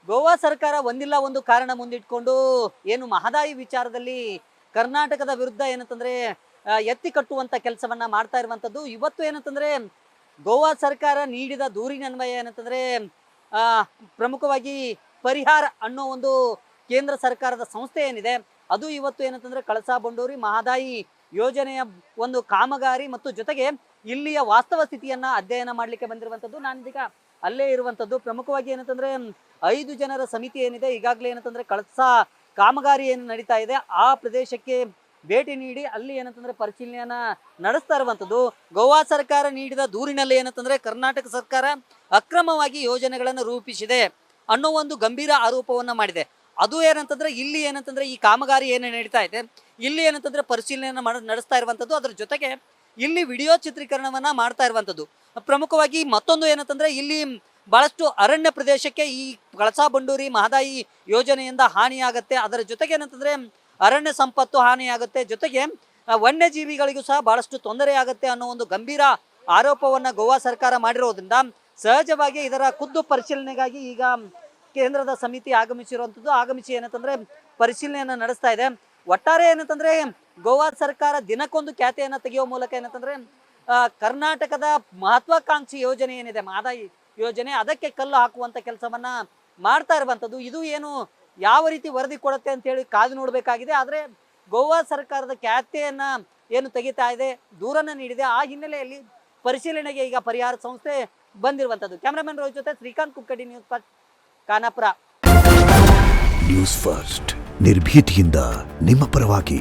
ಗೋವಾ ಸರ್ಕಾರ ಒಂದಿಲ್ಲ ಒಂದು ಕಾರಣ ಮುಂದಿಟ್ಕೊಂಡು ಏನು ಮಹದಾಯಿ ವಿಚಾರದಲ್ಲಿ ಕರ್ನಾಟಕದ ವಿರುದ್ಧ ಏನಂತಂದ್ರೆ ಎತ್ತಿ ಕಟ್ಟುವಂತ ಕೆಲಸವನ್ನ ಮಾಡ್ತಾ ಇರುವಂತದ್ದು. ಇವತ್ತು ಏನಂತಂದ್ರೆ ಗೋವಾ ಸರ್ಕಾರ ನೀಡಿದ ದೂರಿನ ಅನ್ವಯ ಏನಂತಂದ್ರೆ ಪ್ರಮುಖವಾಗಿ ಪರಿಹಾರ ಅನ್ನೋ ಒಂದು ಕೇಂದ್ರ ಸರ್ಕಾರದ ಸಂಸ್ಥೆ ಏನಿದೆ ಅದು ಇವತ್ತು ಏನಂತಂದ್ರೆ ಕಳಸಾ ಬಂಡೂರಿ ಮಹದಾಯಿ ಯೋಜನೆಯ ಒಂದು ಕಾಮಗಾರಿ ಮತ್ತು ಜೊತೆಗೆ ಇಲ್ಲಿಯ ವಾಸ್ತವ ಸ್ಥಿತಿಯನ್ನ ಅಧ್ಯಯನ ಮಾಡ್ಲಿಕ್ಕೆ ಬಂದಿರುವಂತದ್ದು. ನಾನೀಗ ಅಲ್ಲೇ ಇರುವಂತದ್ದು. ಪ್ರಮುಖವಾಗಿ ಏನಂತಂದ್ರೆ 5 ಜನರ ಸಮಿತಿ ಏನಿದೆ ಈಗಾಗಲೇ ಏನಂತಂದ್ರೆ ಕಳಸಾ ಕಾಮಗಾರಿ ಏನು ನಡೀತಾ ಇದೆ ಆ ಪ್ರದೇಶಕ್ಕೆ ಭೇಟಿ ನೀಡಿ ಅಲ್ಲಿ ಏನಂತಂದ್ರೆ ಪರಿಶೀಲನೆಯನ್ನ ನಡೆಸ್ತಾ ಇರುವಂತದ್ದು. ಗೋವಾ ಸರ್ಕಾರ ನೀಡಿದ ದೂರಿನಲ್ಲಿ ಏನಂತಂದ್ರೆ ಕರ್ನಾಟಕ ಸರ್ಕಾರ ಅಕ್ರಮವಾಗಿ ಯೋಜನೆಗಳನ್ನು ರೂಪಿಸಿದೆ ಅನ್ನೋ ಒಂದು ಗಂಭೀರ ಆರೋಪವನ್ನ ಮಾಡಿದೆ. ಅದು ಏನಂತಂದ್ರೆ ಇಲ್ಲಿ ಏನಂತಂದ್ರೆ ಈ ಕಾಮಗಾರಿ ಏನು ನಡೀತಾ ಇದೆ ಇಲ್ಲಿ ಏನಂತಂದ್ರೆ ಪರಿಶೀಲನೆಯನ್ನ ನಡೆಸ್ತಾ ಇರುವಂತದ್ದು. ಅದ್ರ ಜೊತೆಗೆ ಇಲ್ಲಿ ವಿಡಿಯೋ ಚಿತ್ರೀಕರಣವನ್ನ ಮಾಡ್ತಾ ಇರುವಂತದ್ದು. ಪ್ರಮುಖವಾಗಿ ಮತ್ತೊಂದು ಏನಂತಂದ್ರೆ ಇಲ್ಲಿ ಬಹಳಷ್ಟು ಅರಣ್ಯ ಪ್ರದೇಶಕ್ಕೆ ಈ ಕಳಸಾ ಬಂಡೂರಿ ಮಹದಾಯಿ ಯೋಜನೆಯಿಂದ ಹಾನಿಯಾಗತ್ತೆ. ಅದರ ಜೊತೆಗೆ ಏನಂತಂದ್ರೆ ಅರಣ್ಯ ಸಂಪತ್ತು ಹಾನಿಯಾಗುತ್ತೆ, ಜೊತೆಗೆ ವನ್ಯಜೀವಿಗಳಿಗೂ ಸಹ ಬಹಳಷ್ಟು ತೊಂದರೆ ಆಗುತ್ತೆ ಅನ್ನೋ ಒಂದು ಗಂಭೀರ ಆರೋಪವನ್ನ ಗೋವಾ ಸರ್ಕಾರ ಮಾಡಿರೋದ್ರಿಂದ ಸಹಜವಾಗಿ ಇದರ ಖುದ್ದು ಪರಿಶೀಲನೆಗಾಗಿ ಈಗ ಕೇಂದ್ರದ ಸಮಿತಿ ಆಗಮಿಸಿ ಏನಂತಂದ್ರೆ ಪರಿಶೀಲನೆಯನ್ನ ನಡೆಸ್ತಾ ಇದೆ. ಒಟ್ಟಾರೆ ಏನಂತಂದ್ರೆ ಗೋವಾ ಸರ್ಕಾರ ದಿನಕ್ಕೊಂದು ಖ್ಯಾತೆಯನ್ನ ತೆಗೆಯುವ ಮೂಲಕ ಏನಂತಂದ್ರೆ ಕರ್ನಾಟಕದ ಮಹತ್ವಾಕಾಂಕ್ಷಿ ಯೋಜನೆ ಏನಿದೆ ಮಹದಾಯಿ ಯೋಜನೆ ಅದಕ್ಕೆ ಕಲ್ಲು ಹಾಕುವಂತ ಕೆಲಸವನ್ನ ಮಾಡ್ತಾ ಇರುವಂತದ್ದು. ಇದು ಏನು ಯಾವ ರೀತಿ ವರದಿ ಕೊಡುತ್ತೆ ಅಂತ ಹೇಳಿ ಕಾದು ನೋಡ್ಬೇಕಾಗಿದೆ. ಆದ್ರೆ ಗೋವಾ ಸರ್ಕಾರದ ಖ್ಯಾತೆಯನ್ನ ಏನು ತೆಗಿತಾ ಇದೆ ದೂರನ್ನ ನೀಡಿದೆ ಆ ಹಿನ್ನೆಲೆಯಲ್ಲಿ ಪರಿಶೀಲನೆಗೆ ಈಗ ಪರಿಹಾರ ಸಂಸ್ಥೆ ಬಂದಿರುವಂತದ್ದು. ಕ್ಯಾಮರಾಮನ್ ರೋಹಿತ್ ಜೊತೆ Srikanth Kukkadi, news first, Khanapur. News first ನಿರ್ಭೀತಿಯಿಂದ ನಿಮ್ಮ ಪರವಾಗಿ.